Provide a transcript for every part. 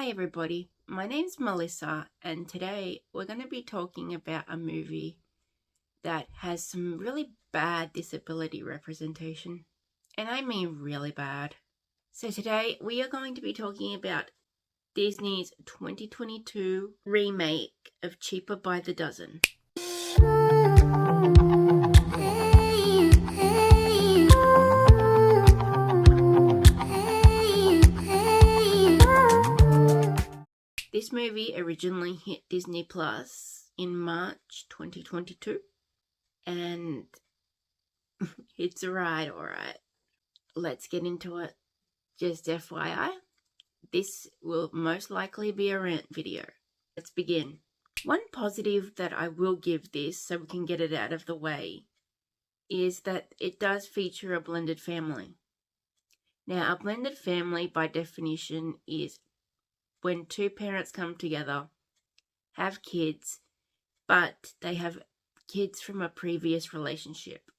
Hey everybody, my name's Melissa and today we're going to be talking about a movie that has some really bad disability representation. And I mean really bad. So today we are going to be talking about Disney's 2022 remake of Cheaper by the Dozen. This movie originally hit Disney Plus in March 2022, and it's alright. Let's get into it. Just FYI, this will most likely be a rant video. Let's begin. One positive that I will give this, so we can get it out of the way, is that it does feature a blended family. Now, a blended family by definition is when two parents come together, have kids, but they have kids from a previous relationship.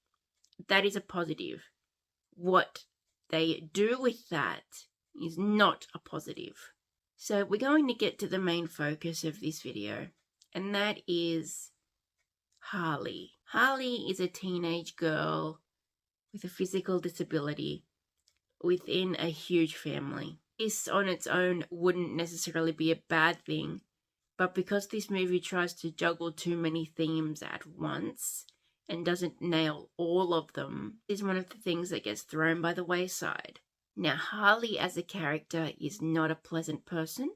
That is a positive. What they do with that is not a positive. So we're going to get to the main focus of this video, and that is Harley. Harley is a teenage girl with a physical disability within a huge family. This on its own wouldn't necessarily be a bad thing, but because this movie tries to juggle too many themes at once and doesn't nail all of them, is one of the things that gets thrown by the wayside. Now, Harley as a character is not a pleasant person.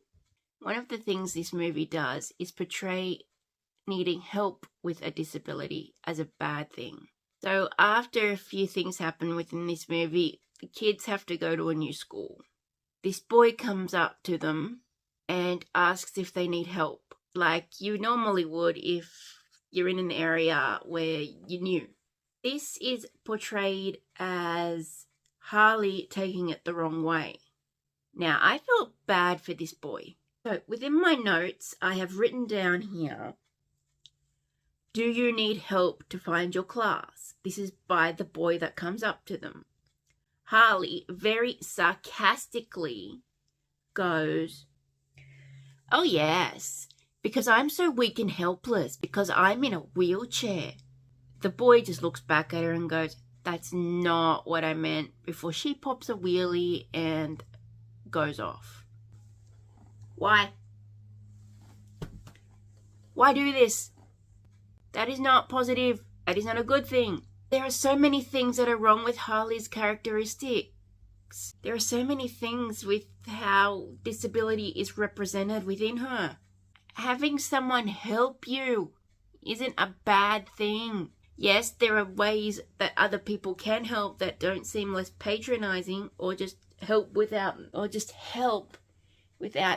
One of the things this movie does is portray needing help with a disability as a bad thing. So after a few things happen within this movie, the kids have to go to a new school. This boy comes up to them and asks if they need help, like you normally would if you're in an area where you're new. This is portrayed as Harley taking it the wrong way. Now, I felt bad for this boy. So within my notes, I have written down here, do you need help to find your class? This is by the boy that comes up to them. Harley very sarcastically goes, oh yes, because I'm so weak and helpless, because I'm in a wheelchair. The boy just looks back at her and goes, that's not what I meant, before she pops a wheelie and goes off. Why? Why do this? That is not positive. That is not a good thing. There are so many things that are wrong with Harley's characteristics. There are so many things with how disability is represented within her. Having someone help you isn't a bad thing. Yes, there are ways that other people can help that don't seem less patronizing, or just help without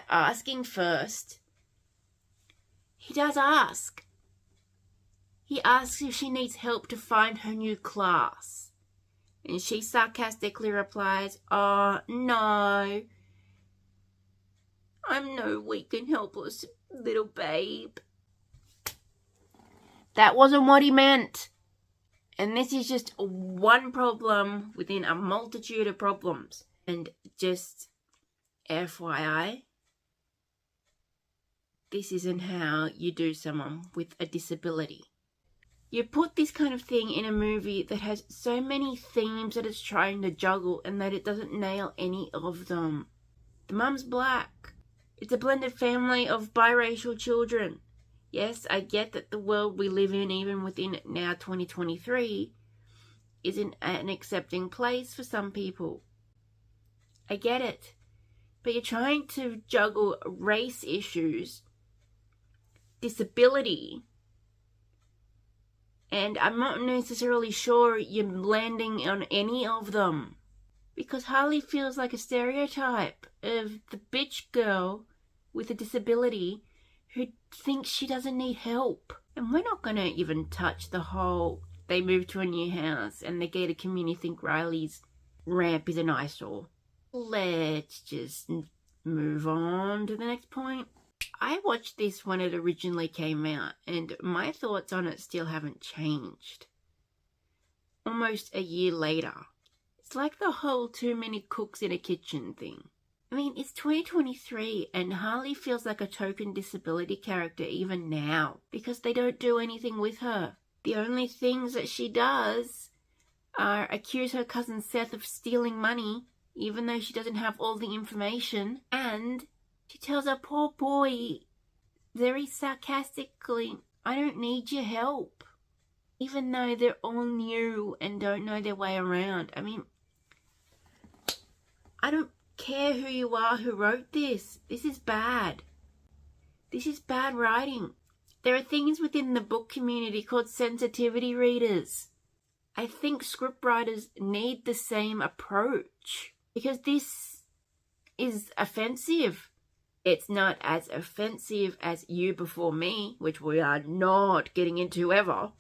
asking first. He does ask. He asks if she needs help to find her new class. And she sarcastically replies, oh, no. I'm no weak and helpless little babe. That wasn't what he meant. And this is just one problem within a multitude of problems. And just FYI, this isn't how you do someone with a disability. You put this kind of thing in a movie that has so many themes that it's trying to juggle and that it doesn't nail any of them. The mum's black. It's a blended family of biracial children. Yes, I get that the world we live in, even within now 2023, isn't an accepting place for some people. I get it. But you're trying to juggle race issues, disability, and I'm not necessarily sure you're landing on any of them. Because Harley feels like a stereotype of the bitch girl with a disability who thinks she doesn't need help. And we're not going to even touch the whole they move to a new house and the gated community think Riley's ramp is an eyesore. Let's just move on to the next point. I watched this when it originally came out, and my thoughts on it still haven't changed. Almost a year later. It's like the whole too many cooks in a kitchen thing. I mean, it's 2023 and Harley feels like a token disability character even now because they don't do anything with her. The only things that she does are accuse her cousin Seth of stealing money, even though she doesn't have all the information, and she tells her poor boy very sarcastically, I don't need your help, even though they're all new and don't know their way around. I mean, I don't care who you are who wrote this. This is bad. This is bad writing. There are things within the book community called sensitivity readers. I think scriptwriters need the same approach because this is offensive. It's not as offensive as You Before Me, which we are not getting into ever.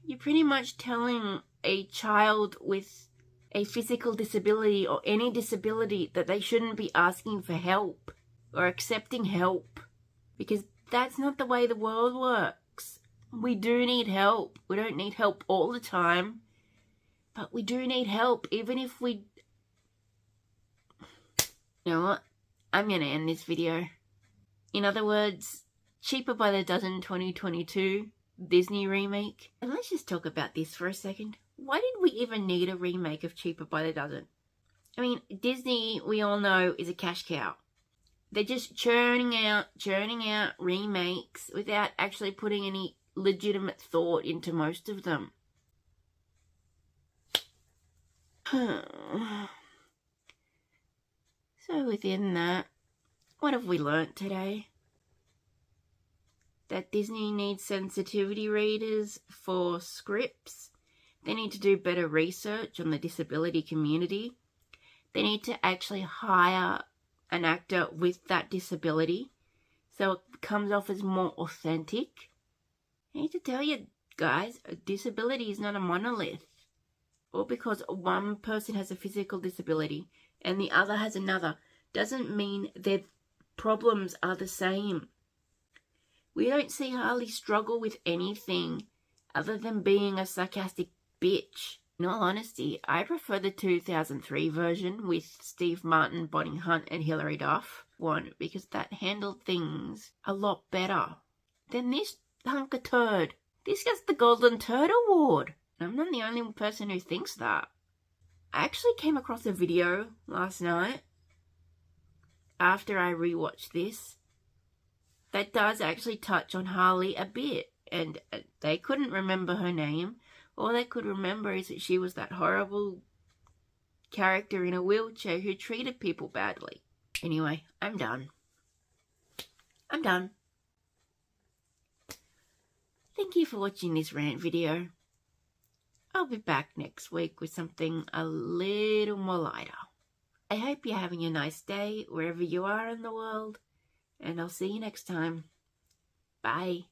You're pretty much telling a child with a physical disability or any disability that they shouldn't be asking for help or accepting help, because that's not the way the world works. We do need help. We don't need help all the time, but we do need help, even if we... You know what? I'm going to end this video. In other words, Cheaper by the Dozen 2022 Disney remake. And let's just talk about this for a second. Why did we even need a remake of Cheaper by the Dozen? I mean, Disney, we all know, is a cash cow. They're just churning out remakes without actually putting any legitimate thought into most of them. So within that, what have we learnt today? That Disney needs sensitivity readers for scripts. They need to do better research on the disability community. They need to actually hire an actor with that disability so it comes off as more authentic. I need to tell you guys, a disability is not a monolith. Or because one person has a physical disability and the other has another doesn't mean their problems are the same. We don't see Harley struggle with anything other than being a sarcastic bitch. In all honesty, I prefer the 2003 version with Steve Martin, Bonnie Hunt and Hilary Duff one, because that handled things a lot better than this hunk of turd. This gets the Golden Turd Award. I'm not the only person who thinks that. I actually came across a video last night after I rewatched this that does actually touch on Harley a bit, and they couldn't remember her name. All they could remember is that she was that horrible character in a wheelchair who treated people badly. Anyway, I'm done. Thank you for watching this rant video. I'll be back next week with something a little more lighter. I hope you're having a nice day wherever you are in the world, and I'll see you next time. Bye.